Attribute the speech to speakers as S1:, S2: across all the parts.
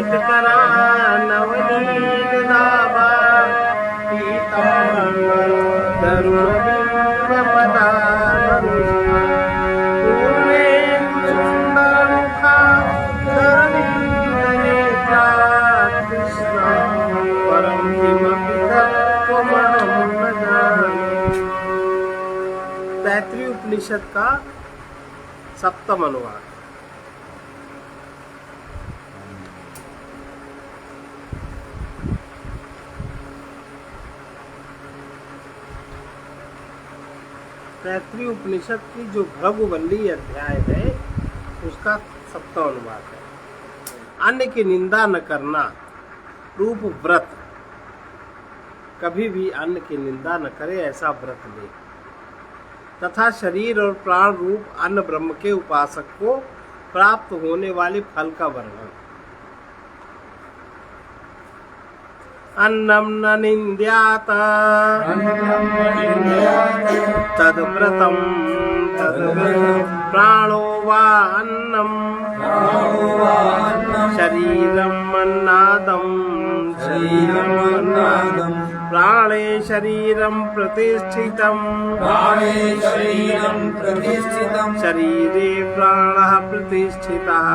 S1: करा नवनीत दावा पीतांबर तरुण बिंब पदारु पूर्णेन्दु सुंदर मुखा धरनीत नेत्रा कृष्ण परम किमपि तत्त्वमहं न जाने। तैत्तिरीय उपनिषद का 7वां अनुवाद। तैत्तिरीय उपनिषद की जो भृगुवल्ली अध्याय है उसका 7वां अनुवाद है। अन्न की निंदा न करना रूप व्रत। कभी भी अन्न की निंदा न करे ऐसा व्रत ले, तथा शरीर और प्राण रूप अन्न ब्रह्म के उपासक को प्राप्त होने वाले फल का वर्णन। अन्नम न निंद्यात तद्व्रतम प्राणो वा अन्नम शरीरम अन्नादम प्राणे शरीरं प्रतिष्ठितम् शरीरे प्राणः प्रतिष्ठितः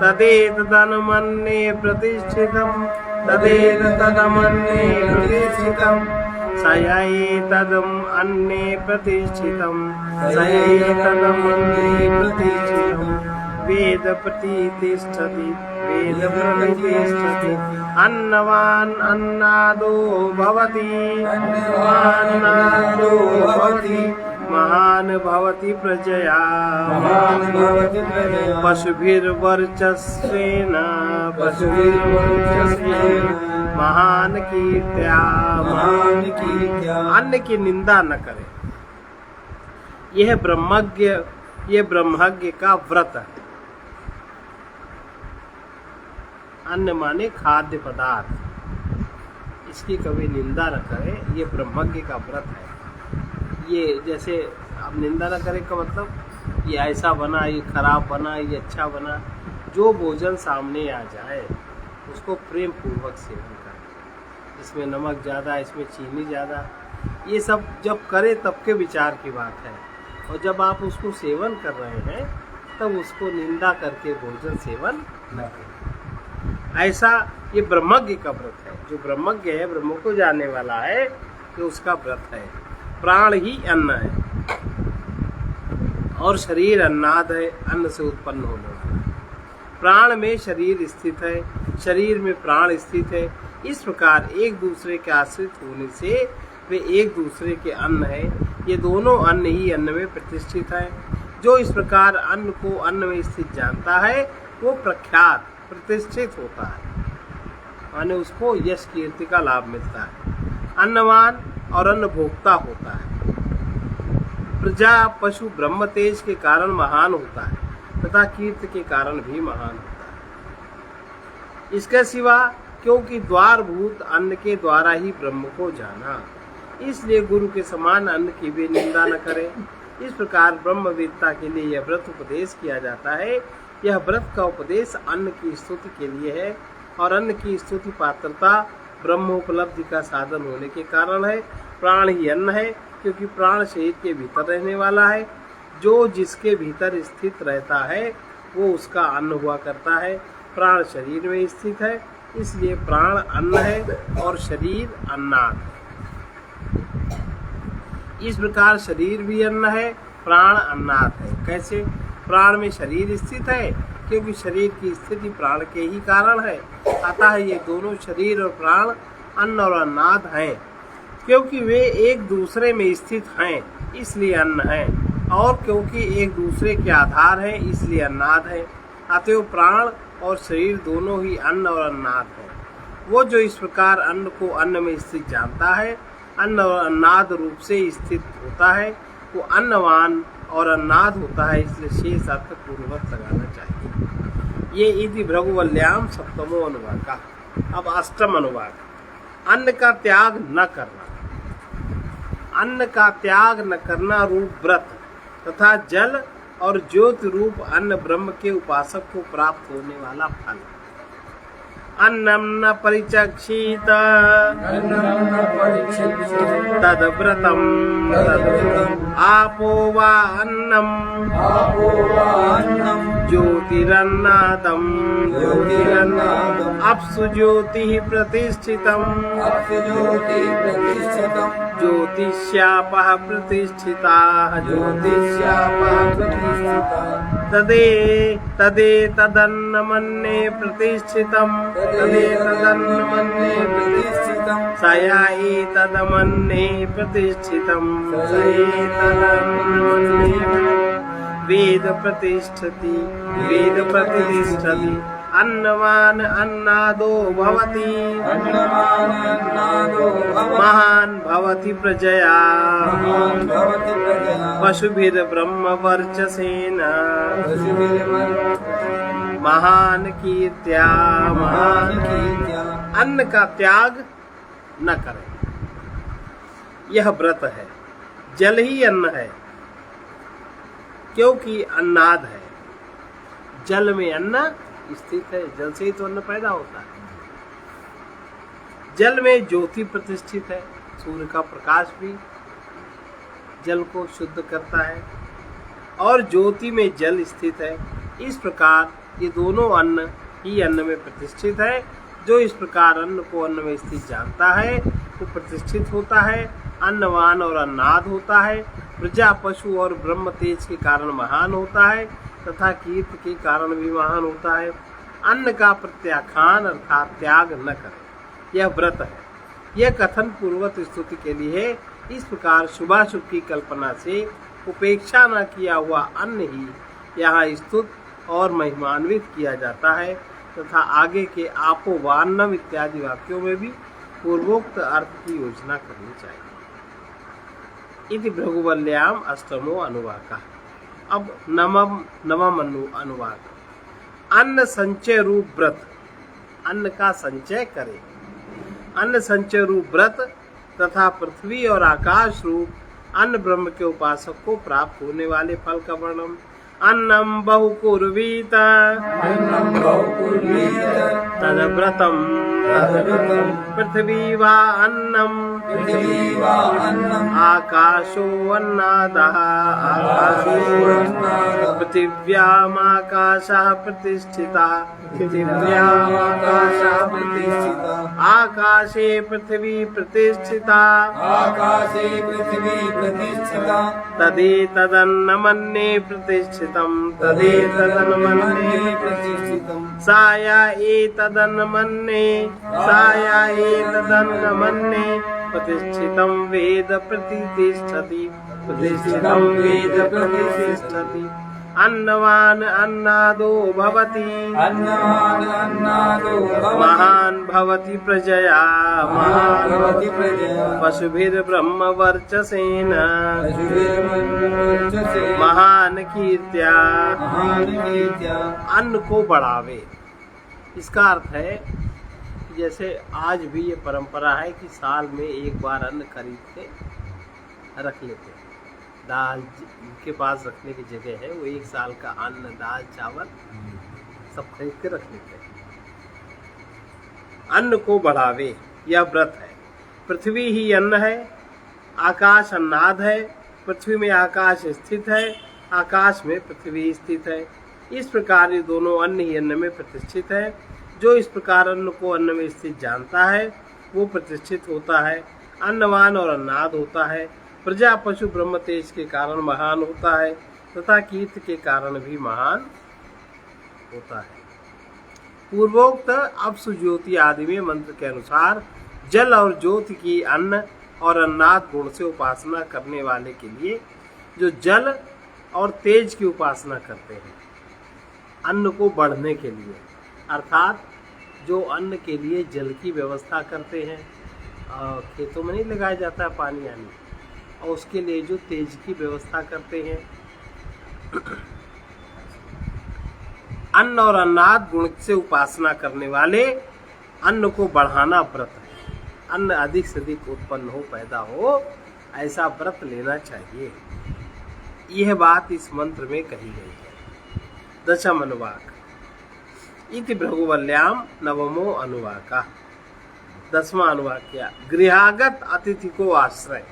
S1: तदेतदनुमन्ये प्रतिष्ठितम् स एतदम् अन्ये प्रतिष्ठितम् स एतदमन्ये प्रतिष्ठितम् वेद प्रतिष्ठति वेद प्रतिष्ठति अन्नवान् अन्नादो भवति महान् भवति प्रजया पशुभिर्वर्चस्वेन महान् कीर्त्या अन्न की निंदा न करे। यह ब्रह्मज्ञ का व्रत है। अन्न माने खाद्य पदार्थ, इसकी कभी निंदा न करे। ये ब्रह्मज्ञ का व्रत है। ये जैसे अब निंदा न करे का मतलब ये ऐसा बना, ये खराब बना, ये अच्छा बना। जो भोजन सामने आ जाए उसको प्रेम पूर्वक सेवन करें। इसमें नमक ज़्यादा, इसमें चीनी ज़्यादा, ये सब जब करे तब के विचार की बात है। और जब आप उसको सेवन कर रहे हैं तब उसको निंदा करके भोजन सेवन न करें। ऐसा ये ब्रह्मज्ञ का व्रत है। जो ब्रह्मज्ञ है, ब्रह्म को जानने वाला है, तो उसका व्रत है। प्राण ही अन्न है और शरीर अन्नाद है, अन्न से उत्पन्न होने वाला। प्राण में शरीर स्थित है, शरीर में प्राण स्थित है। इस प्रकार एक दूसरे के आश्रित होने से वे एक दूसरे के अन्न है। ये दोनों अन्न ही अन्न में प्रतिष्ठित है। जो इस प्रकार अन्न को अन्न में स्थित जानता है वो प्रख्यात प्रतिष्ठित होता है, माने उसको यश कीर्ति का लाभ मिलता है। अन्नवान और अन्न भोक्ता होता है। प्रजा पशु ब्रह्म तेज के कारण महान होता है तथा कीर्ति के कारण भी महान होता है। इसके सिवा क्योंकि द्वारभूत अन्न के द्वारा ही ब्रह्म को जाना, इसलिए गुरु के समान अन्न की भी निंदा न करे। इस प्रकार ब्रह्मवेत्ता के लिए यह व्रत उपदेश किया जाता है। यह व्रत का उपदेश अन्न की स्तुति के लिए है और अन्न की स्तुति पात्रता ब्रह्मोपलब्धि का साधन होने के कारण है। प्राण ही अन्न है क्योंकि प्राण शरीर के भीतर रहने वाला है। जो जिसके भीतर स्थित रहता है वो उसका अन्न हुआ करता है। प्राण शरीर में स्थित है, इसलिए प्राण अन्न है और शरीर अन्नाद है। इस प्रकार शरीर भी अन्न है, प्राण अन्नाद है। कैसे? प्राण में शरीर स्थित है क्योंकि शरीर की स्थिति प्राण के ही कारण है। अतः ये दोनों शरीर और प्राण अन्न और अन्नाद हैं। क्योंकि वे एक दूसरे में स्थित हैं इसलिए अन्न है, और क्योंकि एक दूसरे के आधार है इसलिए अन्नाद है। अतएव प्राण और शरीर दोनों ही अन्न और अन्नाद है। वो जो इस प्रकार अन्न को अन्न में स्थित जानता है, अन्न और अन्नाद रूप से स्थित होता है, वो अन्नवान और अन्नाद होता है। इसलिए शेष अर्थ पूर्ववत लगाना चाहिए। ये इति भृगुवल्याम 7वां अनुवाद का। अब 8वां अनुवाद। अन्न का त्याग न करना। अन्न का त्याग न करना रूप व्रत तथा जल और ज्योति रूप अन्न ब्रह्म के उपासक को प्राप्त होने वाला फल। अन्नम न परिचक्षित तद्व्रतम आपो वा अन्नम ज्योतिरन्नादम अप्सु ज्योतिः प्रतिष्ठितम् ज्योतिष्यापः प्रतिष्ठिताः तदे तदन्नमन्ये प्रतिष्ठितम् स या एतदमन्ये प्रतिष्ठितम् स एतदन्नमन्ये वेद प्रतिष्ठति अन्नवान अन्नादो भवति महान् भवति प्रजया पशुभिर्ब्रह्म वर्चसेन महान कीर्त्या। अन्न का त्याग न करें, यह व्रत है। जल ही अन्न है, क्योंकि अन्नाद है। जल में अन्न स्थित है, जल से ही तो अन्न पैदा होता है। जल में ज्योति प्रतिष्ठित है, सूर्य का प्रकाश भी जल को शुद्ध करता है और ज्योति में जल स्थित है। इस प्रकार ये दोनों अन्न ही अन्न में प्रतिष्ठित है। जो इस प्रकार अन्न को अन्न में स्थित जानता है वो प्रतिष्ठित होता है, अन्नवान और अन्नाद होता है। प्रजा पशु और ब्रह्म तेज के कारण महान होता है तथा कीर्ति के कारण भी महान होता है। अन्न का प्रत्याख्यान अर्थात त्याग न करें, यह व्रत है। यह कथन पूर्वत स्तुति के लिए है। इस प्रकार शुभाशुभ की कल्पना से उपेक्षा न किया हुआ अन्न ही यहाँ स्तुत और महिमान्वित किया जाता है तथा आगे के आपो वान्नम इत्यादि वाक्यों में भी पूर्वोक्त अर्थ की योजना करनी चाहिए। इति भृगुवल्याम अष्टमो अनुवाक। अब नवम अनुवाक। अन्न संचय रूप व्रत। अन्न का संचय करे। अन्न संचय रूप व्रत तथा पृथ्वी और आकाश रूप अन्न ब्रह्म के उपासक को प्राप्त होने वाले फल का वर्णन। अन्नम बहुकुर्वीत तद्व्रतम पृथ्वी वा अन्नम आकाशो अन्नादः पृथिव्यामाकाशः प्रतिष्ठितः आकाशे पृथ्वी प्रतिष्ठिता तदेतदन्नमन्ये प्रतिष्ठितम् साया एतदन्नमन्ये प्रतिष्ठितं वेद प्रतिष्ठति अन्नवान अन्नादो भवति महान् भवति प्रजया पशुभिर्ब्रह्म वर्चसेन महान् कीर्त्या। अन्न को बढ़ावे, इसका अर्थ है जैसे आज भी ये परंपरा है कि साल में एक बार अन्न खरीद के रख लेते हैं। दाल के पास रखने की जगह है, वो एक साल का अन्न दाल चावल सब खरीद के रख लेते हैं। अन्न को बढ़ावे, यह व्रत है। पृथ्वी ही अन्न है, आकाश अन्नाद है। पृथ्वी में आकाश स्थित है, आकाश में पृथ्वी स्थित है। इस प्रकार ये दोनों अन्न ही अन्न में प्रतिष्ठित है। जो इस प्रकार अन्न को अन्न में स्थित जानता है वो प्रतिष्ठित होता है, अन्नवान और अन्नाद होता है। प्रजा पशु ब्रह्म तेज के कारण महान होता है तथा कीर्ति के कारण भी महान होता है। पूर्वोक्त अपसु ज्योति आदि में मंत्र के अनुसार जल और ज्योति की अन्न और अन्नाद गुण से उपासना करने वाले के लिए जो जल और तेज की उपासना करते हैं, अन्न को बढ़ने के लिए, अर्थात जो अन्न के लिए जल की व्यवस्था करते हैं, खेतों में नहीं लगाया जाता है पानी आने, और उसके लिए जो तेज की व्यवस्था करते हैं, अन्न और अन्नाद गुण से उपासना करने वाले अन्न को बढ़ाना व्रत है। अन्न अधिक से अधिक उत्पन्न हो, पैदा हो, ऐसा व्रत लेना चाहिए। यह बात इस मंत्र में कही गई है। दशम अनुवाक इति भृगुवल्याम नवमो अनुवाका। 10वां अनुवाक क्या? गृहागत अतिथि को आश्रय,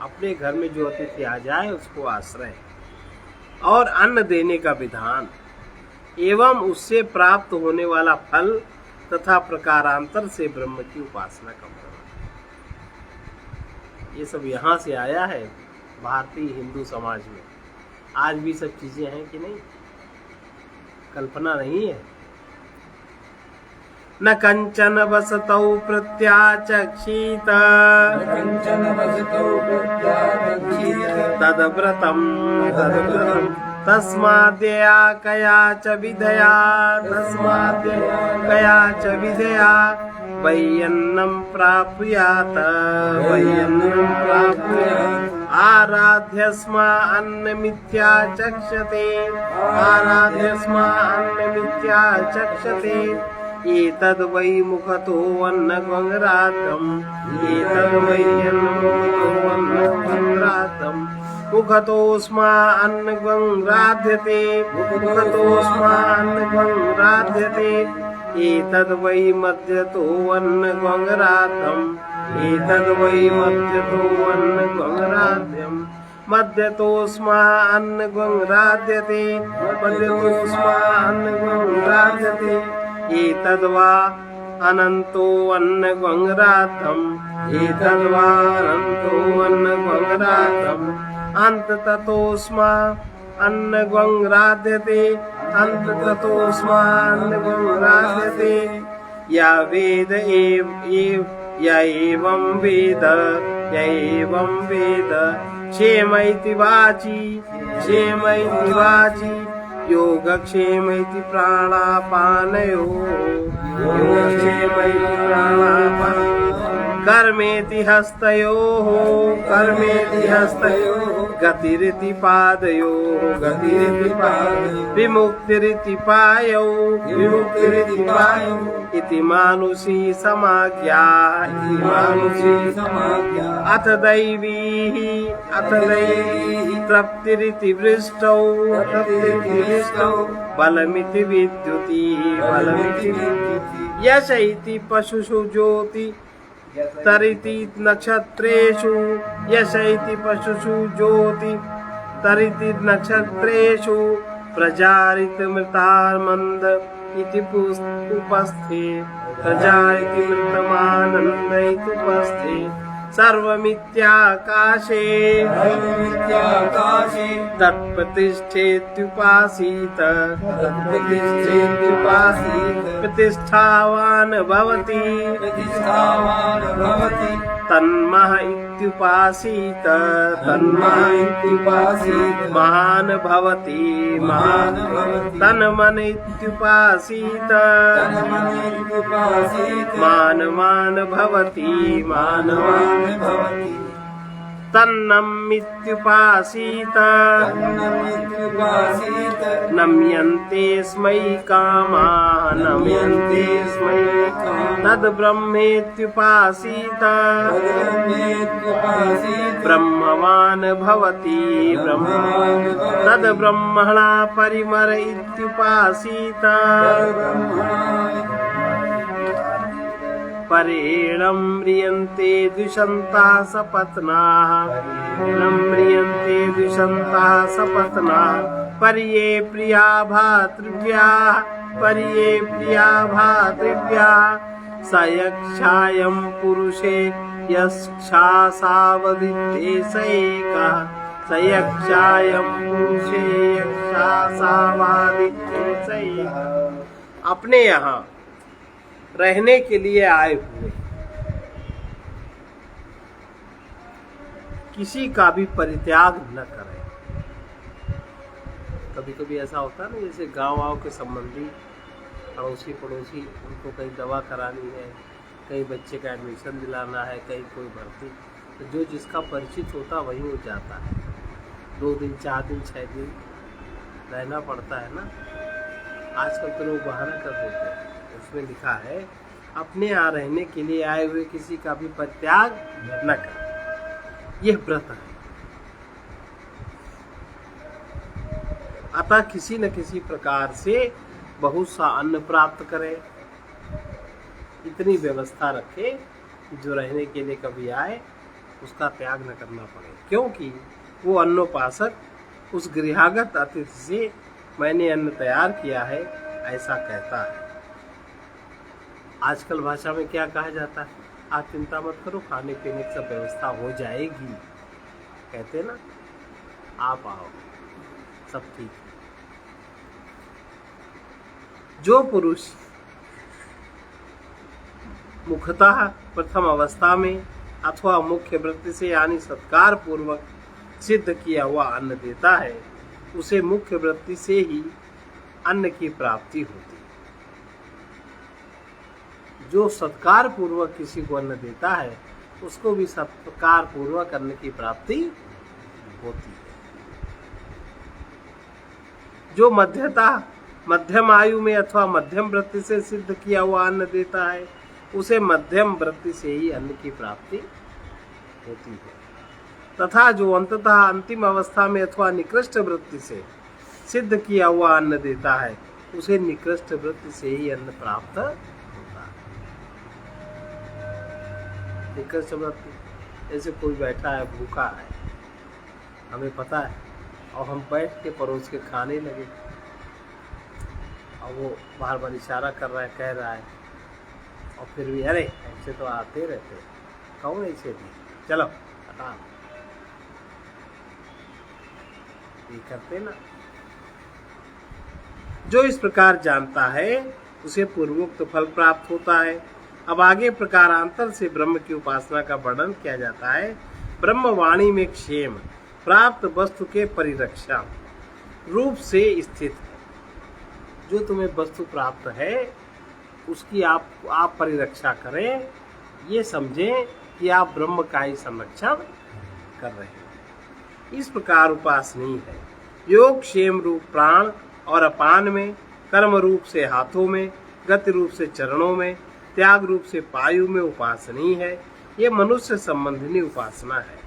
S1: अपने घर में जो अतिथि आ जाए उसको आश्रय और अन्न देने का विधान एवं उससे प्राप्त होने वाला फल तथा प्रकारांतर से ब्रह्म की उपासना का वर्णन। ये सब यहाँ से आया है भारतीय हिंदू समाज में। आज भी सब चीजें हैं कि नहीं, कल्पना नहीं है। न कंचन वसतौ प्रत्याचक्षित तद्व्रतम् तस्माद्यया कया च विधया वैयन्नं प्राप्नुयात् आराध्यस्मा अन्नमित्याचक्षते एतद् वै मुखतो अन्नगङ्रातम् मुखतोस्मा अन्नगङ्राध्यते एतद् वै मध्यतो अन्नगङ्रातम् मध्यतोस्मा अन्नगङ्राध्यते एतद्वा अनन्तो अन्नगङ्रातम् अन्तततोस्मा अन्नगङ्राध्यते या वेद य एवं वेद क्षेमैति वाची योगक्षेम इति प्राणापानयो कर्मेति हस्तयोः गतिरिति पादयोः विमुक्तिरिति पायौ इति मानुषी समाज्ञा अथ दैवी तृप्तिरिति वृष्टौ बलमिति विद्युति यश इति पशुषु ज्योति तरिति नक्षत्रेषु तरिति नक्षत्रेषु प्रजारित मृतामन्द इति उपस्थे प्रजारिति मृतमानन्द इति उपस्थे सर्वमित्याकाशे तत्प्रतिष्ठेत्युपासीत प्रतिष्ठावान् भवति तन्मः इत्युपासीत महान् भवति तन्मन् इत्युपासीत मानवान् भवति तन्नम् इत्युपासीत नम्यन्ते स्मै कामाः तद् ब्रह्मेत्युपासीत ब्रह्मवान् भवति तद् ब्रह्मणा परिमर इत्युपासीत परेणं म्रियन्ते द्विषन्ताः सपत्नाः पर्ये प्रिया भातृव्याः स यक्षायं पुरुषे यक्षा सावदिते स एकः अपने यहाँ रहने के लिए आए हुए किसी का भी परित्याग न करें। कभी कभी ऐसा होता है ना, जैसे गाँव के संबंधी पड़ोसी उनको कहीं दवा करानी है, कहीं बच्चे का एडमिशन दिलाना है, कहीं कोई भर्ती, तो जो जिसका परिचित होता वही हो जाता है। 2 दिन 4 दिन 6 दिन रहना पड़ता है ना। आजकल तो लोग बहाना कर देते हैं। उसमें लिखा है अपने यहाँ रहने के लिए आए हुए किसी का भी परित्याग न कर। यह व्रत है। अतः किसी न किसी प्रकार से बहुत सा अन्न प्राप्त करे, इतनी व्यवस्था रखे जो रहने के लिए कभी आए उसका त्याग न करना पड़े, क्योंकि वो अन्नोपासक उस गृहागत अतिथि से मैंने अन्न तैयार किया है ऐसा कहता है। आजकल भाषा में क्या कहा जाता है, आप चिंता मत करो, खाने पीने की सब व्यवस्था हो जाएगी, कहते ना, आप आओ, सब ठीक है। जो पुरुष मुख्यतः प्रथम अवस्था में अथवा मुख्य वृत्ति से यानी सत्कार पूर्वक सिद्ध किया हुआ अन्न देता है, उसे मुख्य वृत्ति से ही अन्न की प्राप्ति होती है। जो सत्कार पूर्वक किसी को अन्न देता है उसको भी सत्कार पूर्वक अन्न की प्राप्ति होती है। जो मध्यम आयु में अथवा मध्यम वृत्ति से सिद्ध किया हुआ अन्न देता है उसे मध्यम वृत्ति से ही अन्न की प्राप्ति होती है, तथा जो अंततः अंतिम अवस्था में अथवा निकृष्ट वृत्ति से सिद्ध किया हुआ अन्न देता है उसे निकृष्ट वृत्ति से ही अन्न प्राप्त होता है। निकृष्ट वृत्ति, जैसे कोई बैठा है भूखा है, हमें पता है, और हम बैठ के परोस के खाने लगे और वो बार बार इशारा कर रहा है, कह रहा है, और फिर भी अरे ऐसे तो आते रहते, कौन ऐसे भी, चलो हटा, ये करते ना। जो इस प्रकार जानता है उसे पूर्वोक्त फल प्राप्त होता है। अब आगे प्रकारांतर से ब्रह्म की उपासना का वर्णन किया जाता है। ब्रह्म वाणी में क्षेम प्राप्त वस्तु के परिरक्षा रूप से स्थित, जो तुम्हें वस्तु प्राप्त है उसकी आप परिरक्षा करें, ये समझें कि आप ब्रह्म का ही संरक्षण कर रहे हैं। इस प्रकार उपासनीय है। योग क्षेम रूप प्राण और अपान में, कर्म रूप से हाथों में, गति रूप से चरणों में, त्याग रूप से पायु में उपासनीय है। ये मनुष्य संबंधिनी उपासना है।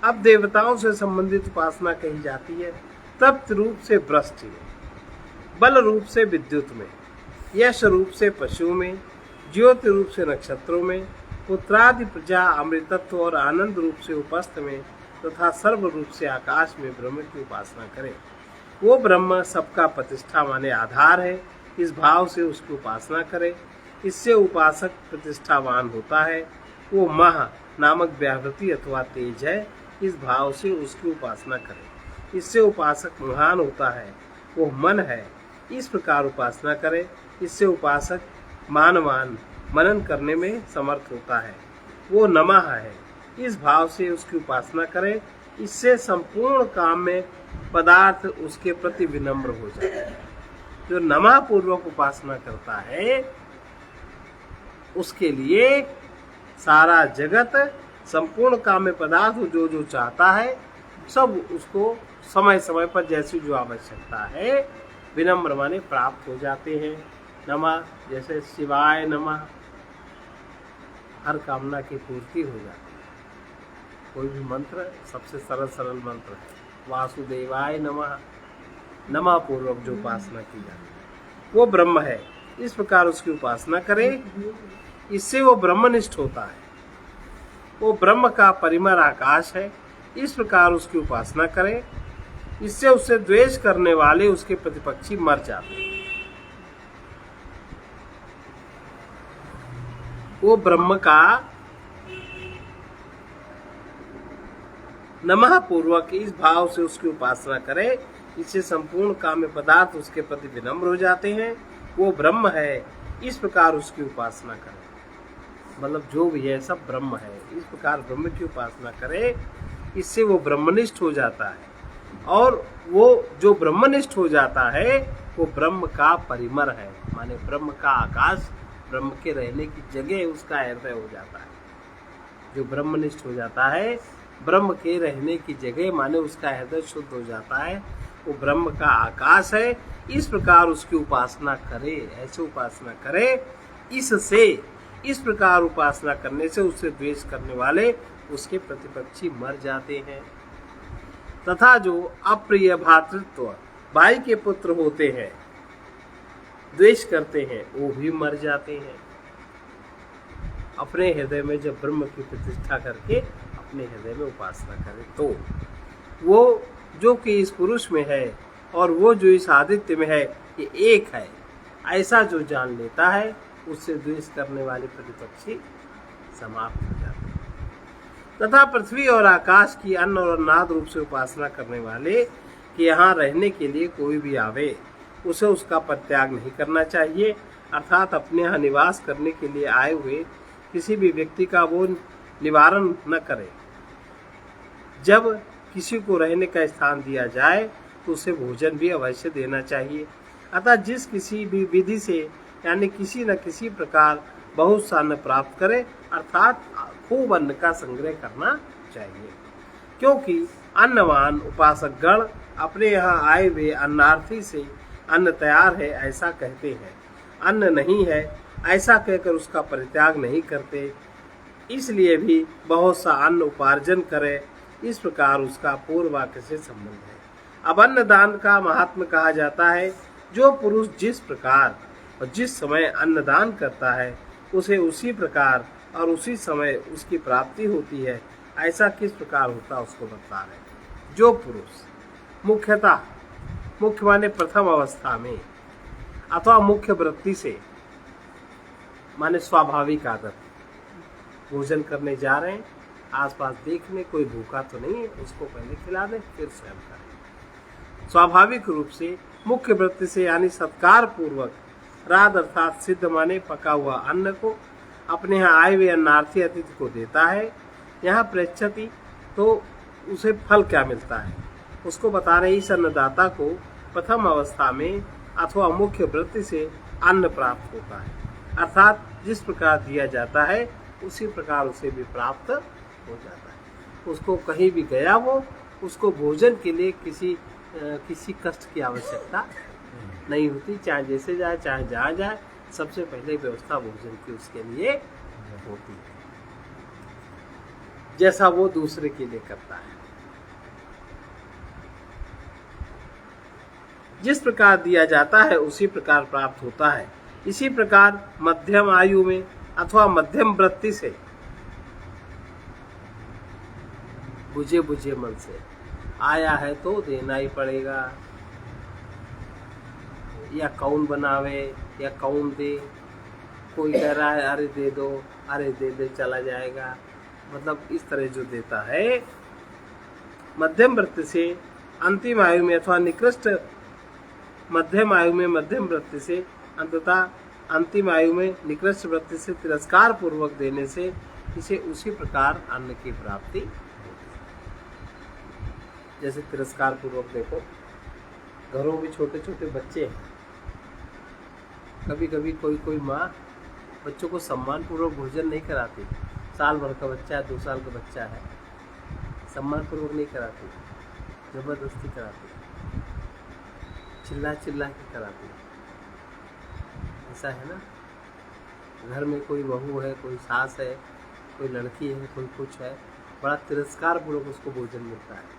S1: अब देवताओं से संबंधित उपासना कही जाती है। तप्त रूप से वृष्टि में, बल रूप से विद्युत में, यश रूप से पशु में, ज्योति रूप से नक्षत्रों में, पुत्रादि प्रजा अमृतत्व और आनंद रूप से उपस्थ में तथा सर्व रूप से आकाश में ब्रह्म की उपासना करें। वो ब्रह्म सबका प्रतिष्ठा माने आधार है, इस भाव से उसकी उपासना करें। इससे उपासक प्रतिष्ठावान होता है। वो मह नामक व्यावृत्ति अथवा तेज है, इस भाव से उसकी उपासना करें। इससे उपासक महान होता है। वो मन है, इस प्रकार उपासना करें। इससे उपासक मनन करने में समर्थ होता है। वो नमः है, इस भाव से उसकी उपासना करें। इससे संपूर्ण काम में पदार्थ उसके प्रति विनम्र हो जाए। जो नमः पूर्वक उपासना करता है उसके लिए सारा जगत, संपूर्ण काम में पदार्थ जो जो चाहता है सब उसको समय समय पर जैसी जो आवश्यकता है विनम्र माने प्राप्त हो जाते हैं। नमः, जैसे शिवाय नमः, हर कामना की पूर्ति हो जाती है। कोई भी मंत्र सबसे सरल मंत्र है। वासुदेवाय नमः, नमः पूर्वक जो उपासना की जाती है वो ब्रह्म है। इस प्रकार उसकी उपासना करें। इससे वो ब्रह्मनिष्ठ होता है। वो ब्रह्म का परिमर आकाश है। इस प्रकार उसकी उपासना करें। इससे उससे द्वेष करने वाले उसके प्रतिपक्षी मर जाते हैं। वो ब्रह्म का नमः पूर्वक इस भाव से उसकी उपासना करे। इससे संपूर्ण काम में पदार्थ उसके प्रति विनम्र हो जाते हैं। वो ब्रह्म है, इस प्रकार उसकी उपासना करे। मतलब जो भी है सब ब्रह्म है, इस प्रकार ब्रह्म की उपासना करे। इससे वो ब्रह्मनिष्ठ हो जाता है। और वो जो ब्रह्मनिष्ठ हो जाता है वो ब्रह्म का परिमर है, माने ब्रह्म का आकाश, ब्रह्म के रहने की जगह उसका हृदय हो जाता है। जो ब्रह्मनिष्ठ हो जाता है, ब्रह्म के रहने की जगह माने उसका हृदय शुद्ध हो जाता है, वो ब्रह्म का आकाश है। इस प्रकार उसकी उपासना करे, ऐसे उपासना करे। इससे इस प्रकार उपासना करने से उससे द्वेष करने वाले उसके प्रतिपक्षी मर जाते हैं। तथा जो अप्रिय भातृत्व भाई के पुत्र होते हैं, द्वेष करते हैं, वो भी मर जाते हैं। अपने हृदय में जब ब्रह्म की प्रतिष्ठा करके अपने हृदय में उपासना करें तो वो जो कि इस पुरुष में है और वो जो इस आदित्य में है, ये एक है, ऐसा जो जान लेता है, उससे द्वेष करने वाले प्रतिपक्षी समाप्त हो जाते हैं। तथा पृथ्वी और आकाश की अन्न और अन्नाद रूप से उपासना करने वाले कि यहाँ रहने के लिए कोई भी आवे, उसे उसका परित्याग नहीं करना चाहिए, अर्थात अपने यहाँ निवास करने के लिए आए हुए किसी भी व्यक्ति का वो निवारण न करे। जब किसी को रहने का स्थान दिया जाए तो उसे भोजन भी अवश्य देना चाहिए। अतः जिस किसी भी विधि से यानी किसी न किसी प्रकार बहुत सा अन्न प्राप्त करे, अर्थात खूब अन्न का संग्रह करना चाहिए, क्योंकि अन्नवान उपासक गण अपने यहाँ आए हुए अन्नार्थी से अन्न तैयार है ऐसा कहते हैं, अन्न नहीं है ऐसा कहकर उसका परित्याग नहीं करते, इसलिए भी बहुत सा अन्न उपार्जन करे। इस प्रकार उसका पूर्व वाक्य से संबंध है। अब अन्नदान का महात्म्य कहा जाता है, जो पुरुष जिस प्रकार और जिस समय अन्नदान करता है उसे उसी प्रकार और उसी समय उसकी प्राप्ति होती है, ऐसा किस प्रकार होता है उसको बता रहे। जो पुरुष मुख्यतः, मुख्य माने प्रथम अवस्था में अथवा मुख्य वृत्ति से माने स्वाभाविक आदत, भोजन करने जा रहे हैं, आसपास देख लें कोई भूखा तो नहीं है, उसको पहले खिला दें फिर स्वयं करें। स्वाभाविक रूप से मुख्य वृत्ति से यानी सत्कार पूर्वक राद अर्थात सिद्ध माने पका हुआ अन्न को अपने यहाँ आए हुए अन्नार्थी अतिथि को देता है। यहाँ पृच्छति तो उसे फल क्या मिलता है उसको बता रहे। इस अन्नदाता को प्रथम अवस्था में अथवा मुख्य वृत्ति से अन्न प्राप्त होता है, अर्थात जिस प्रकार दिया जाता है उसी प्रकार उसे भी प्राप्त हो जाता है। उसको कहीं भी गया वो, उसको भोजन के लिए किसी कष्ट की आवश्यकता नहीं होती, चाहे जैसे जाए चाहे जहाँ जाए, सबसे पहले व्यवस्था भोजन की उसके लिए होती है, जैसा वो दूसरे के लिए करता है। जिस प्रकार दिया जाता है उसी प्रकार प्राप्त होता है। इसी प्रकार मध्यम आयु में अथवा मध्यम वृत्ति से बुझे बुझे मन से आया है तो देना ही पड़ेगा, या कौन बनावे या कौन दे, कोई कह रहा है अरे दे दो, अरे दे दे चला जाएगा, मतलब इस तरह जो देता है। मध्यम वृत्ति से अंतिम आयु में अथवा निकृष्ट मध्यम आयु में मध्यम वृत्ति से अंततः अंतिम आयु में निकृष्ट वृत्ति से तिरस्कार पूर्वक देने से इसे उसी प्रकार अन्न की प्राप्ति होती है। जैसे तिरस्कार पूर्वक देखो, घरों में छोटे छोटे बच्चे हैं, कभी कभी कोई माँ बच्चों को सम्मान पूर्वक भोजन नहीं कराती। साल भर का बच्चा है, 2 साल का बच्चा है, सम्मान पूर्वक नहीं कराती, जबरदस्ती कराती, चिल्ला चिल्ला के कराती। ऐसा है ना, घर में कोई बहू है, कोई सास है, कोई लड़की है, कोई कुछ है, बड़ा तिरस्कार पूर्वक उसको भोजन मिलता है।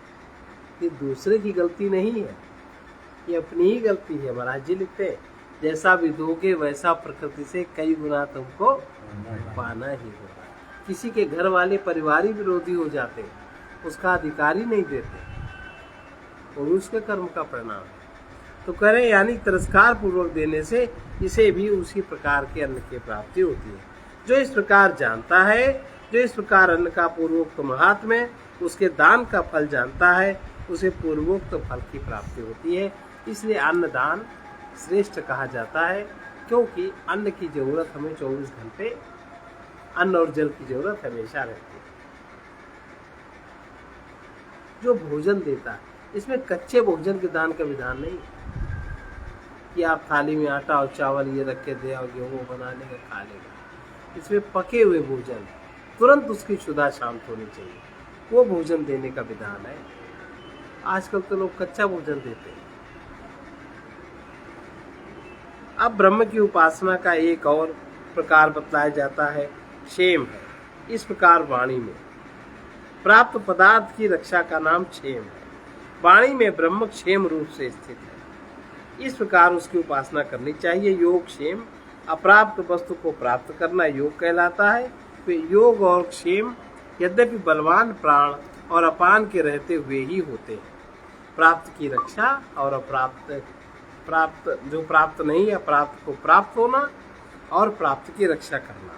S1: ये दूसरे की गलती नहीं है, ये अपनी ही गलती है। महाराज जी लिखते हैं, जैसा भी दोगे वैसा प्रकृति से कई गुना तुमको पाना ही होगा। किसी के घर वाले परिवारी विरोधी हो जाते, उसका अधिकारी नहीं देते, और उसके कर्म का परिणाम है। तो करें यानी तिरस्कार पूर्वक देने से इसे भी उसी प्रकार के अन्न की प्राप्ति होती है। जो इस प्रकार जानता है, जो इस प्रकार अन्न का पूर्वोक्त महात्म्य उसके दान का फल जानता है, उसे पूर्वोक्त फल की प्राप्ति होती है। इसलिए अन्नदान श्रेष्ठ कहा जाता है, क्योंकि अन्न की जरूरत हमें 24 घंटे, अन्न और जल की जरूरत हमेशा रहती है। जो भोजन देता है, इसमें कच्चे भोजन के दान का विधान नहीं कि आप थाली में आटा और चावल ये रख के दे और गेहूँ बना लेगा खा लेगा। इसमें पके हुए भोजन, तुरंत उसकी क्षुधा शांत होनी चाहिए, वो भोजन देने का विधान है। आजकल तो लोग कच्चा भोजन देते हैं। अब ब्रह्म की उपासना का एक और प्रकार बतलाया जाता है, क्षेम है। इस प्रकार वाणी में प्राप्त पदार्थ की रक्षा का नाम क्षेम है। वाणी में ब्रह्म क्षेम रूप से स्थित है। इस प्रकार उसकी उपासना करनी चाहिए। योग क्षेम, अप्राप्त वस्तु को प्राप्त करना योग कहलाता है। फिर योग और क्षेम यद्यपि बलवान प्राण और अपान के रहते हुए ही होते हैं। प्राप्त की रक्षा और प्राप्त जो प्राप्त नहीं है, अप्राप्त को प्राप्त होना और प्राप्त की रक्षा करना,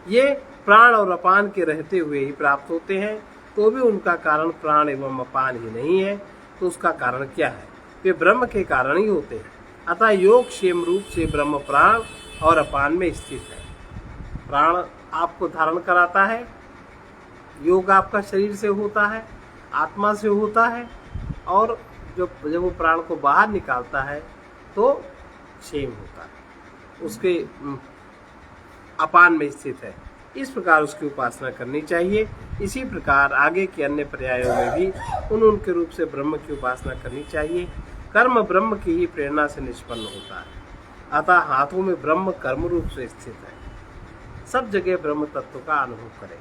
S1: ये प्राण और अपान के रहते हुए ही प्राप्त होते हैं। तो भी उनका कारण प्राण एवं अपान ही नहीं है, तो उसका कारण क्या है? वे ब्रह्म के कारण ही होते हैं। अतः योग क्षेम रूप से ब्रह्म प्राण और अपान में स्थित है। प्राण आपको धारण कराता है, योग आपका शरीर से होता है, आत्मा से होता है, और जब वो प्राण को बाहर निकालता है तो क्षेम होता है, उसके अपान में स्थित है। इस प्रकार उसकी उपासना करनी चाहिए। इसी प्रकार आगे के अन्य पर्यायों में भी उनके रूप से ब्रह्म की उपासना करनी चाहिए। कर्म ब्रह्म की ही प्रेरणा से निष्पन्न होता है। अतः हाथों में ब्रह्म कर्म रूप से स्थित है। सब जगह ब्रह्म तत्व का अनुभव करें।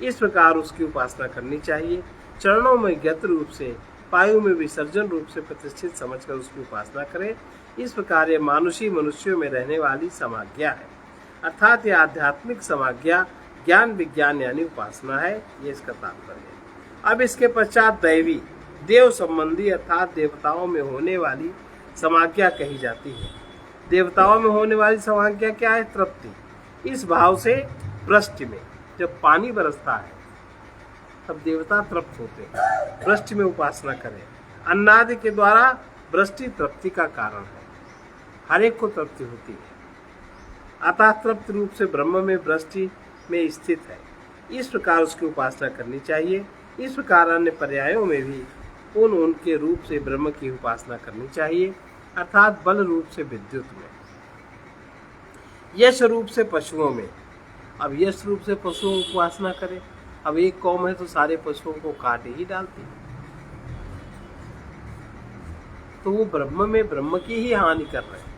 S1: इस प्रकार उसकी उपासना करनी चाहिए। चरणों में ज्ञत रूप से, पायु में विसर्जन रूप से प्रतिष्ठित समझकर उसकी उपासना करें। इस प्रकार ये मानुषी मनुष्यों में रहने वाली समाज्ञा है, अर्थात यह आध्यात्मिक समाज्ञा ज्ञान विज्ञान यानी उपासना है। ये इसका तात्पर्य है। अब इसके पश्चात दैवी, देव संबंधी अर्थात देवताओं में होने वाली समाज्ञा कही जाती है। देवताओं में होने वाली समाज्ञा क्या है? तृप्ति। इस भाव से वृष्टि में जब पानी बरसता है तब देवता तृप्त होते हैं। वृष्टि में उपासना करें। अन्नादि के द्वारा वृष्टि तृप्ति का कारण है, हर एक को तृप्ति होती है। अतः तृप्त रूप से ब्रह्म में वृष्टि में स्थित है। इस प्रकार उसकी उपासना करनी चाहिए। इस प्रकार अन्य पर्यायों में भी उनके रूप से ब्रह्म की उपासना करनी चाहिए, अर्थात बल रूप से विद्युत में, यश रूप से पशुओं में। अब यश रूप से पशुओं की उपासना करें। अब एक कौम है तो सारे पशुओं को काट ही डालती, तो वो ब्रह्म में ब्रह्म की ही हानि कर रहे हैं।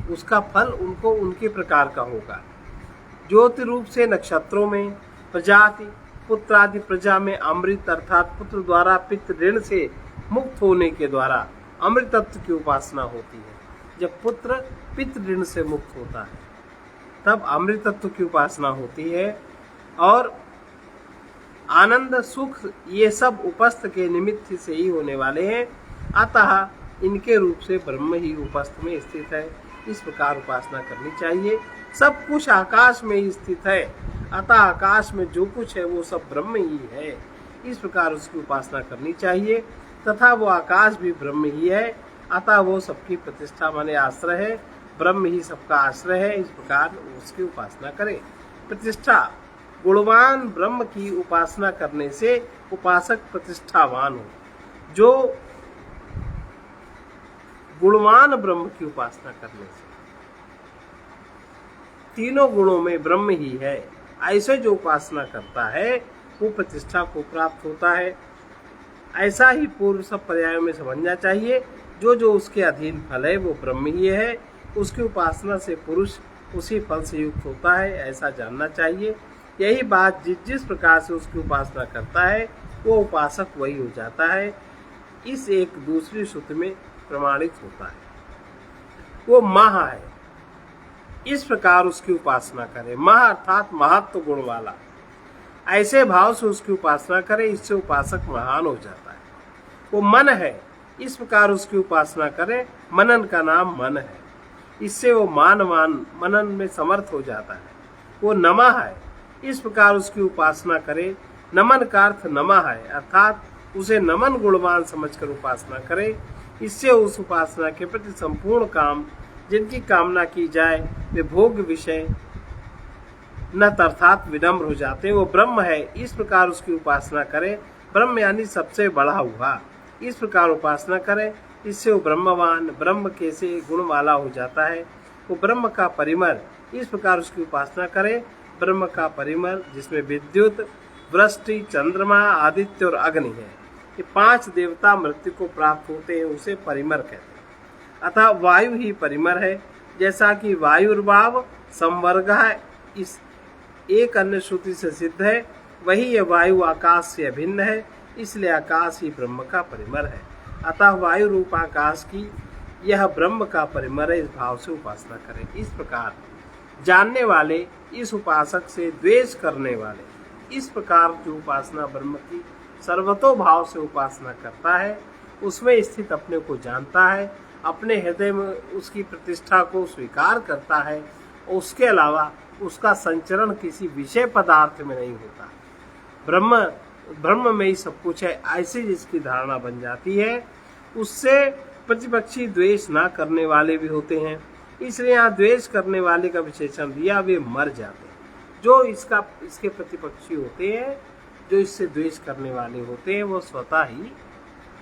S1: उसका फल उनको उनके प्रकार का होगा। ज्योति रूप से नक्षत्रों में, प्रजाति पुत्र आदि प्रजा में अमृत अर्थात पुत्र द्वारा पितृ ऋण से मुक्त होने के द्वारा अमृत तत्व की उपासना होती है। जब पुत्र पितृ ऋण से मुक्त होता है तब अमृत तत्व की उपासना होती है। और आनंद सुख ये सब उपस्थ के निमित्त से ही होने वाले हैं। अतः इनके रूप से ब्रह्म ही उपस्थ में स्थित है। इस प्रकार उपासना करनी चाहिए। सब कुछ आकाश में ही स्थित है, अतः आकाश में जो कुछ है वो सब ब्रह्म ही है। इस प्रकार उसकी उपासना करनी चाहिए। तथा वो आकाश भी ब्रह्म ही है, अतः वो सबकी प्रतिष्ठा माने आश्रय है। ब्रह्म ही सबका आश्रय है। इस प्रकार उसकी उपासना करें। प्रतिष्ठा, गुणवान ब्रह्म की उपासना करने से उपासक प्रतिष्ठावान हो। जो गुणवान ब्रह्म की उपासना करने से, तीनों गुणों में ब्रह्म ही है, ऐसे जो उपासना करता है वो प्रतिष्ठा को प्राप्त होता है। ऐसा ही पूर्व सब पर्यायों में समझना चाहिए। जो जो उसके अधीन फल है वो ब्रह्म ही है। उसकी उपासना से पुरुष उसी फल से युक्त होता है, ऐसा जानना चाहिए। यही बात जिस प्रकार से उसकी उपासना करता है वो उपासक वही हो जाता है। इस एक दूसरी सूत्र में प्रमाणित होता है। वो महा है, इस प्रकार उसकी उपासना करें। महा अर्थात महत्व गुण वाला, ऐसे भाव से उसकी उपासना करें, इससे उपासक महान हो जाता है। वो मन है, इस प्रकार उसकी उपासना करें। मनन का नाम मन है, इससे वो मनन में समर्थ हो जाता है। वो नमा है, इस प्रकार उसकी उपासना करें। नमन का अर्थ नमा है, अर्थात उसे नमन गुणवान समझकर उपासना करें। इससे उस उपासना के प्रति संपूर्ण काम जिनकी कामना की जाए वे भोग विषय न अर्थात विनम्र हो जाते हैं। वो ब्रह्म है, इस प्रकार उसकी उपासना करें। ब्रह्म यानी सबसे बड़ा हुआ, इस प्रकार उपासना करें। इससे वो ब्रह्मवान, ब्रह्म के से गुण वाला हो जाता है। वो ब्रह्म का परिमर, इस प्रकार उसकी उपासना करें। ब्रह्म का परिमर जिसमें विद्युत, वृष्टि, चंद्रमा, आदित्य और अग्नि है, ये 5 देवता मृत्यु को प्राप्त होते हैं, उसे परिमर कहते हैं। अतः वायु ही परिमर है। जैसा कि वायुर्भाव संवर्ग है, इस एक अन्य श्रुति से सिद्ध है, वही यह वायु आकाश से अभिन्न है। इसलिए आकाश ही ब्रह्म का परिमर है। अतः वायु रूप आकाश की यह ब्रह्म का परिमर है, इस भाव से उपासना करें। इस प्रकार जानने वाले इस उपासक से द्वेष करने वाले, इस प्रकार जो उपासना ब्रह्म की सर्वतो भाव से उपासना करता है, उसमें स्थित अपने को जानता है, अपने हृदय में उसकी प्रतिष्ठा को स्वीकार करता है, और उसके अलावा उसका संचरण किसी विषय पदार्थ में नहीं होता। ब्रह्म में ही सब कुछ है, ऐसी जिसकी धारणा बन जाती है, उससे प्रतिपक्षी द्वेष ना करने वाले भी होते हैं। इसलिए यहाँ द्वेष करने वाले का विशेषण दिया, वे मर जाते हैं। जो इसके प्रतिपक्षी होते हैं, जो इससे द्वेष करने वाले होते हैं, वो स्वतः ही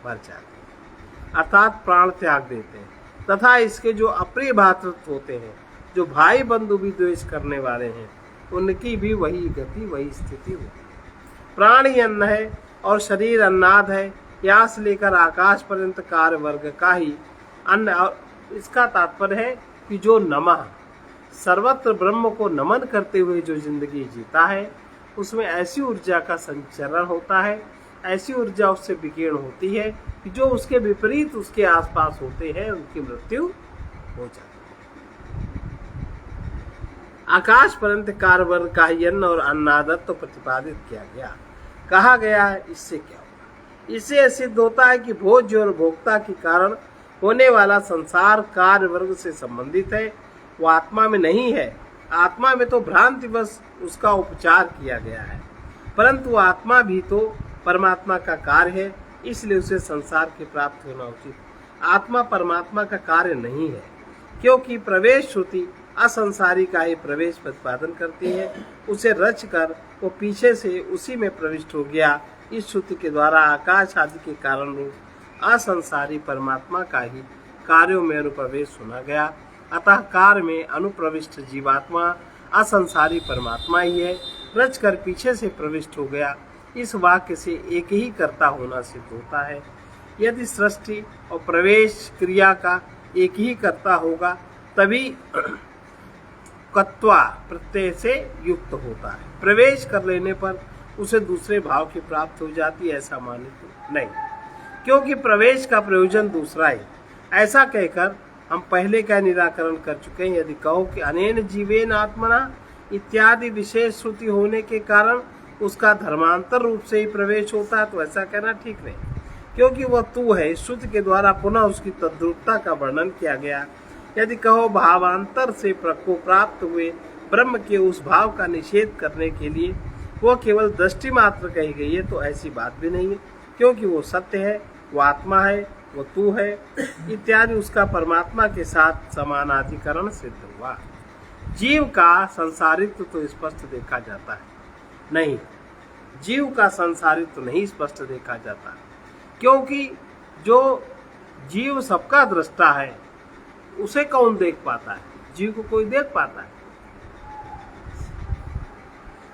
S1: मर जाते हैं, अर्थात प्राण त्याग देते हैं। तथा इसके जो अप्रिय भातृत्व होते हैं, जो भाई बंधु भी द्वेष करने वाले हैं, उनकी भी वही गति, वही स्थिति होती है। प्राण ही अन्न है और शरीर अन्नाद है। यहाँ से लेकर आकाश पर्यंत कार्य वर्ग का ही अन्न। और इसका तात्पर्य है कि जो नमः सर्वत्र ब्रह्म को नमन करते हुए जो जिंदगी जीता है, उसमें ऐसी ऊर्जा का संचरण होता है, ऐसी ऊर्जा उससे विकीर्ण होती है कि जो उसके विपरीत उसके आसपास होते हैं, उनकी मृत्यु हो जाती है। आकाश पर्यंत कार्य वर्ग का ही अन्न और अन्नादत्व तो प्रतिपादित किया गया। कहा गया है, इससे क्या होगा? इससे सिद्ध होता है कि भोज्य और भोक्ता के कारण होने वाला संसार कार्य वर्ग से संबंधित है, वो आत्मा में नहीं है। आत्मा में तो भ्रांतिवश उसका उपचार किया गया है, परंतु आत्मा भी तो परमात्मा का कार्य है, इसलिए उसे संसार के प्राप्त होना उचित। आत्मा परमात्मा का कार्य नहीं है, क्योंकि प्रवेश श्रुति असंसारी का ही प्रवेश प्रतिपादन करती है। उसे रच कर वो पीछे से उसी में प्रविष्ट हो गया। इस श्रुति के द्वारा आकाश आदि के कारण रूप असंसारी परमात्मा का ही कार्यों में अनुप्रवेश सुना गया। अतः कार्य में अनुप्रविष्ट जीवात्मा असंसारी परमात्मा ही है, रच कर पीछे से प्रविष्ट हो गया। इस वाक्य से एक ही कर्ता होना सिद्ध होता है। यदि सृष्टि और प्रवेश क्रिया का एक ही कर्ता होगा, तभी कत्वा प्रत्यय से युक्त होता है। प्रवेश कर लेने पर उसे दूसरे भाव की प्राप्त हो जाती है, ऐसा माने तो नहीं, क्योंकि प्रवेश का प्रयोजन दूसरा है। ऐसा कहकर हम पहले का निराकरण कर चुके हैं। यदि कहो कि अनेन जीवेन आत्मना इत्यादि विशेष श्रुति होने के कारण उसका धर्मांतर रूप से ही प्रवेश होता है, तो ऐसा कहना ठीक नहीं, क्योंकि वह तू है। श्रुति के द्वारा पुनः उसकी तद्रूपता का वर्णन किया गया। यदि कहो भावांतर से को प्राप्त हुए ब्रह्म के उस भाव का निषेध करने के लिए वो केवल दृष्टि मात्र कही गई है, तो ऐसी बात भी नहीं है, क्योंकि वो सत्य है, वो आत्मा है, वो तू है इत्यादि उसका परमात्मा के साथ समानाधिकरण सिद्ध हुआ। जीव का संसारित्व तो स्पष्ट देखा जाता है नहीं, जीव का संसारित्व नहीं स्पष्ट देखा जाता, क्योंकि जो जीव सबका दृष्टा है, उसे कौन देख पाता है? जीव को कोई देख पाता है?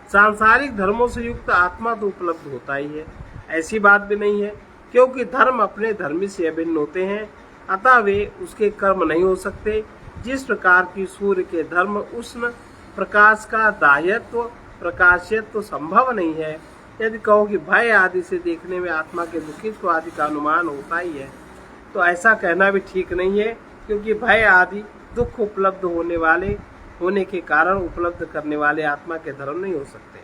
S1: सांसारिक धर्मों से युक्त आत्मा तो उपलब्ध होता ही है, ऐसी बात भी नहीं है, क्योंकि धर्म अपने धर्मी से अभिन्न होते हैं, अतः वे उसके कर्म नहीं हो सकते। जिस प्रकार की सूर्य के धर्म उष्ण प्रकाश का दाह्यत्व प्रकाशियत्व संभव नहीं है। यदि कहो कि भय आदि से देखने में आत्मा के दुखित्व आदि का अनुमान होता ही है, तो ऐसा कहना भी ठीक नहीं है, क्योंकि भय आदि दुख उपलब्ध होने के कारण उपलब्ध करने वाले आत्मा के धर्म नहीं हो सकते।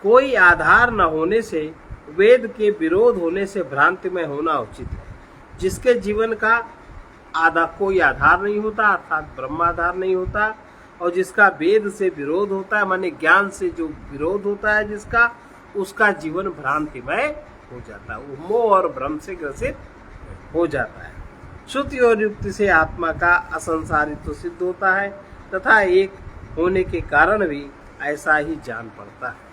S1: कोई आधार न होने से, वेद के विरोध होने से भ्रांति में होना उचित है। जिसके जीवन का कोई आधार नहीं होता, अर्थात ब्रह्माधार नहीं होता, और जिसका वेद से विरोध होता है, माने ज्ञान से जो विरोध होता है जिसका, उसका जीवन भ्रांतिमय हो जाता है, वो मोह और भ्रम से ग्रसित हो जाता है। श्रुति और युक्ति से आत्मा का असंसारित्व सिद्ध होता है, तथा एक होने के कारण भी ऐसा ही जान पड़ता है।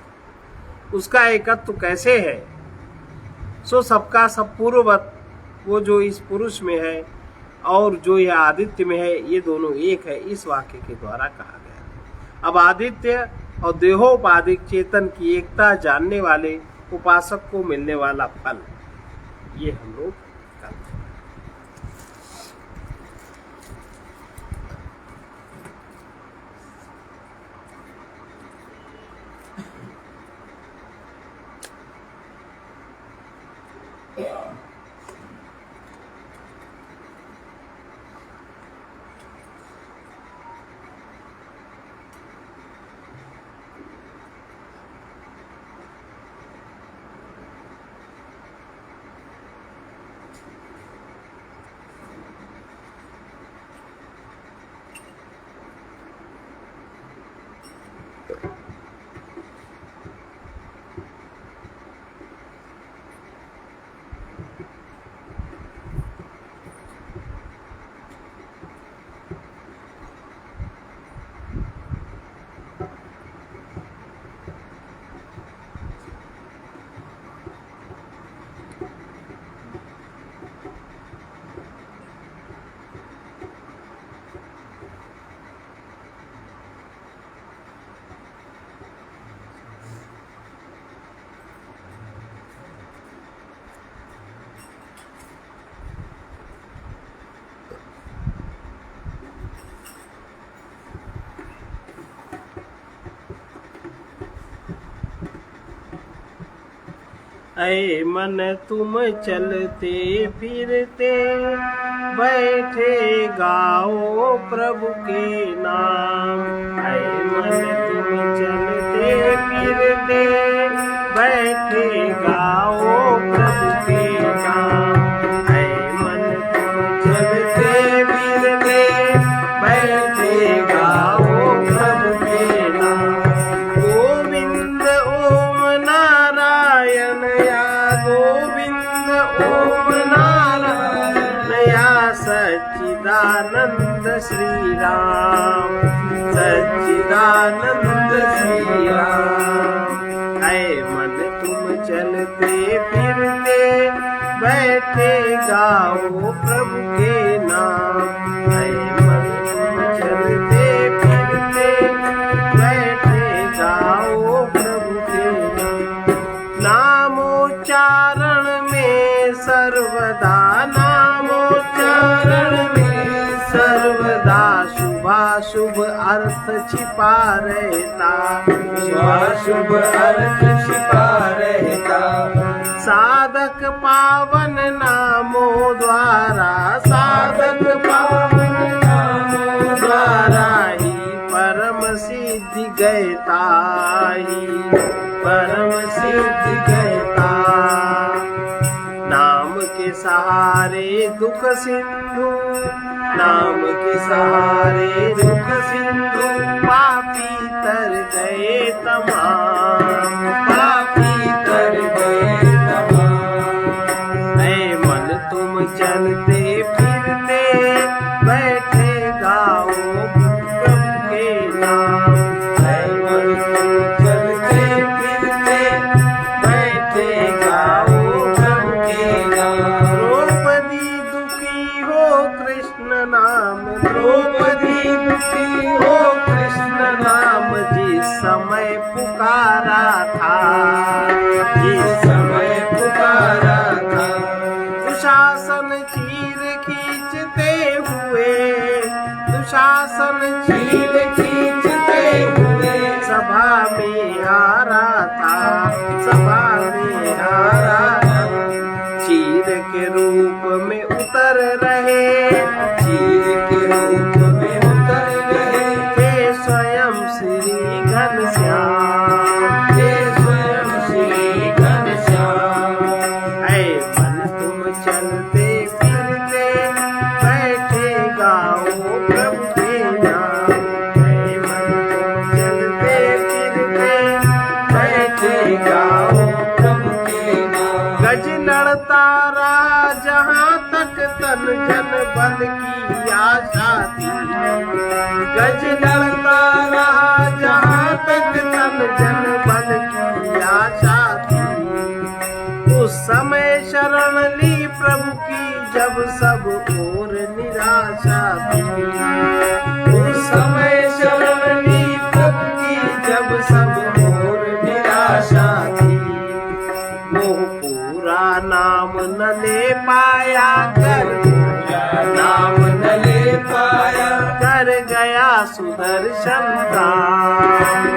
S1: उसका एकत्व कैसे है? सो सबका सब पूर्ववत, वो जो इस पुरुष में है और जो यह आदित्य में है, ये दोनों एक है, इस वाक्य के द्वारा कहा गया। अब आदित्य और देहोपाधिक चेतन की एकता जानने वाले उपासक को मिलने वाला फल, ये हम लोग करते हैं। ऐ मन तुम चलते फिरते बैठे गाओ प्रभु के नाम। ऐ मन तुम चलते फिरते बैठे गाओ प्रभु के नाम। ऐ मन तुम चलते फिरते बैठे गाओ प्रभु के नाम। गोविंद ओम नारायण गोविंद ओम नारायण या सच्चिदानंद श्री राम सच्चिदानंद श्री राम। ऐ मन तुम चलते फिरते बैठे गाओ प्रभु के नाम। ऐ मन तुम चलते फिरते बैठे गाओ प्रभु के नाम। नामोच्चारण में सर्वदा नामोच्चारण में सर्वदा शुभाशुभ अर्थ छिपा रहता शुभाशुभ अर्थ छिपा रहता। साधक पावन नामों द्वारा साधक पावन नामों द्वारा ही परम सिद्धि गयता ही परम सिद्धि गयता। नाम के सहारे दुख सिंधु नाम के सहारे दुख सिंधु पापी तर गए तमाम पापी तर गए तमाम। ऐ मन तुम चलते फिरते बैठे गाओ प्रभु के नाम। ऐ मन तुम चलते फिरते बैठे गाओ प्रभु के नाम। द्रौपदी दुखी हो कृष्ण नाम द्रौपदी दुखी हो कृष्ण नाम। जिस समय पुकारा था जिस समय पुकारा था। दुशासन चीर खींचते हुए दुशासन चीर खींचते हुए सभा में हारा था सभा में हारा था। चीर के रूप में उतर रहे चीर के रूप में उतर रहे हे स्वयं श्री घनश्याम हे स्वयं श्री घनश्याम। ऐ मन तुम चलते फिरते बैठे गाओ प्रभु के नाम। ऐ मन तुम चलते फिरते बैठे गाओ प्रभु के नाम। गज लड़ता रहा जहाँ तक तन जन बल की आशा थी गज लड़ता रहा जहाँ तक तन जन बल की आशा थी। उस समय शरण ली प्रभु की जब सब और निराशा थी। उस समय शरण ली प्रभु की जब सब और निराशा थी। वो पूरा नाम न ले पाया कर नाम न ले पाया कर गया सुदर्शन का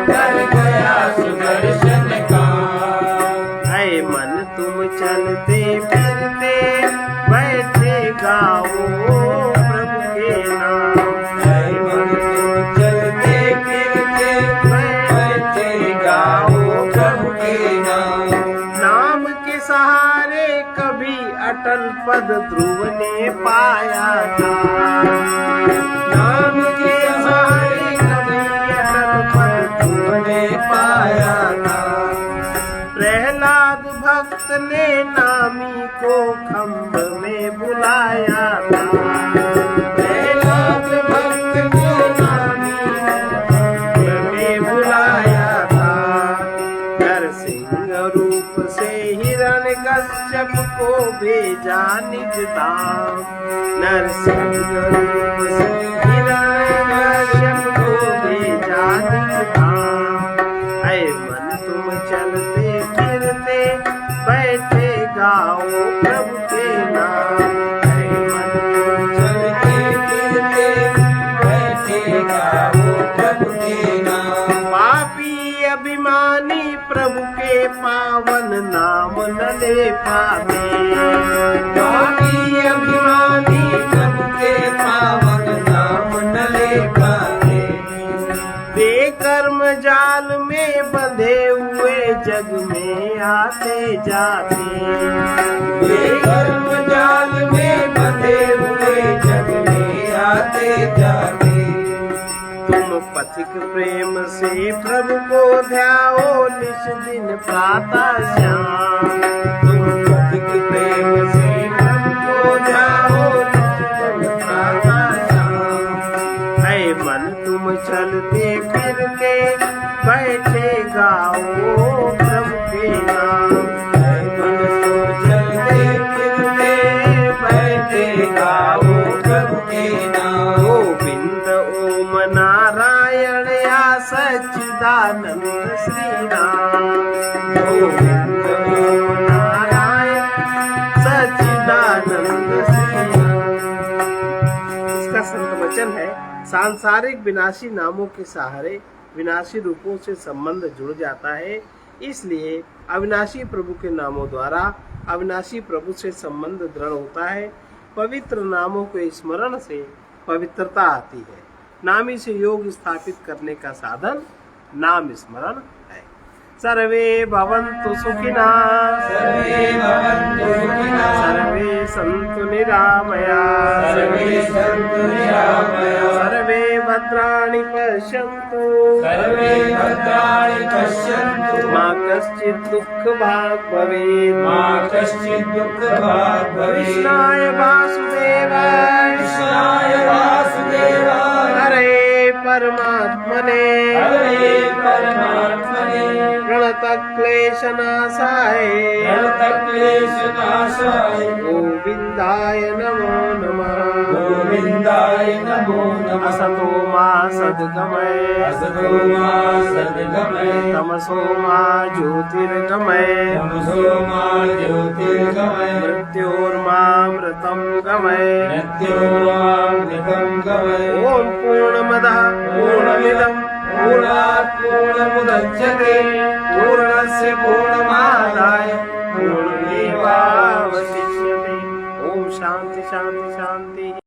S1: कर गया सुदर्शन का। ऐ मन तुम चलते फिरते बैठे गाओ प्रभु के नाम।
S2: ऐ मन तुम चलते फिरते बैठे गाओ प्रभु के नाम।
S1: नाम के सहारे कभी अटल पद ध्रुव ने पाया था।
S2: नाम के सहारे कभी अटल पद ध्रुव ने पाया था।
S1: प्रहलाद भक्त ने नामी को खम्भ में बुलाया था।
S2: प्रहलाद भक्त ने नामी को
S1: खम्भ में बुलाया था। नरसिंह रूप से हिरण्यकश्यप को भेजा निज धाम। नरसिंह रूप से हिरण्यकश्यप को भेजा निज धाम। ऐ मन तुम चलते फिरते बैठे गाओ प्रभु के नाम। ऐ मन तुम
S2: चलते फिरते बैठे गाओ प्रभु के नाम।
S1: पापी अभिमानी प्रभु के पावन नाम न ले पाते।
S2: पापी अभिमानी प्रभु के पावन नाम न ले पाते।
S1: बेकर्म जाल में बंधे हुए जग में आते जाते।
S2: बेकर्म जाल में बंधे हुए जग में आते जाते।
S1: तुम पथिक प्रेम से प्रभु को ध्याओ निश दिन प्रातः श्याम।
S2: तुम पथिक प्रेम से प्रभु को ध्याओ निश दिन प्रातः शाम।
S1: ऐ मन तुम चलते फिरते बैठे गाओ प्रभु के नाम।
S2: ऐ मन तुम चलते फिरते बैठे गाओ प्रभु के नाम।
S1: गोविंद ओम नारायण या सच्चिदानंद श्री राम। गोविंद ओम नारायण सच्चिदानंद श्री राम। इसका संत वचन है, सांसारिक विनाशी नामों के सहारे विनाशी रूपों से संबंध जुड़ जाता है। इसलिए अविनाशी प्रभु के नामों द्वारा अविनाशी प्रभु से संबंध दृढ़ होता है। पवित्र नामों के स्मरण से पवित्रता आती है। नामी से योग स्थापित करने का साधन नाम स्मरण है। सर्वे भवन्तु सुखिनः।
S2: सर्वे भवन्तु सुखिनः।
S1: सर्वे सन्तु निरामया।
S2: सर्वे सन्तु निरामया।
S1: सर्वे भद्राणि पश्यन्तु।
S2: सर्वे भद्राणि पश्यन्तु।
S1: मा कश्चित् दुःखभाग् भवेत्।
S2: मा कश्चित् दुःखभाग् भवेत्।
S1: कृष्णाय वासुदेवाय।
S2: कृष्णाय वासुदेवाय।
S1: हरे परमात्मने।
S2: हरे परमात्मने।
S1: प्रणतक्लेशनाशाय।
S2: प्रणतक्लेशनाशाय।
S1: गोविन्दाय नमो नमः।
S2: गोविन्दाय नमो नमः।
S1: असतो मा सद्गमय।
S2: असतो मा सद्गमय।
S1: तमसो मा ज्योतिर्गमय।
S2: तमसो मा ज्योतिर्गमय।
S1: मृत्योर्मामृतं गमय।
S2: मृत्योर्मामृतं गमय।
S1: ॐ पूर्णमदः पूर्णमिदं पूर्णात् पूर्णमुदच्यते पूर्णस्य पूर्णमादाय पूर्णमेवावशिष्यते। ॐ शान्ति शान्ति शान्ति।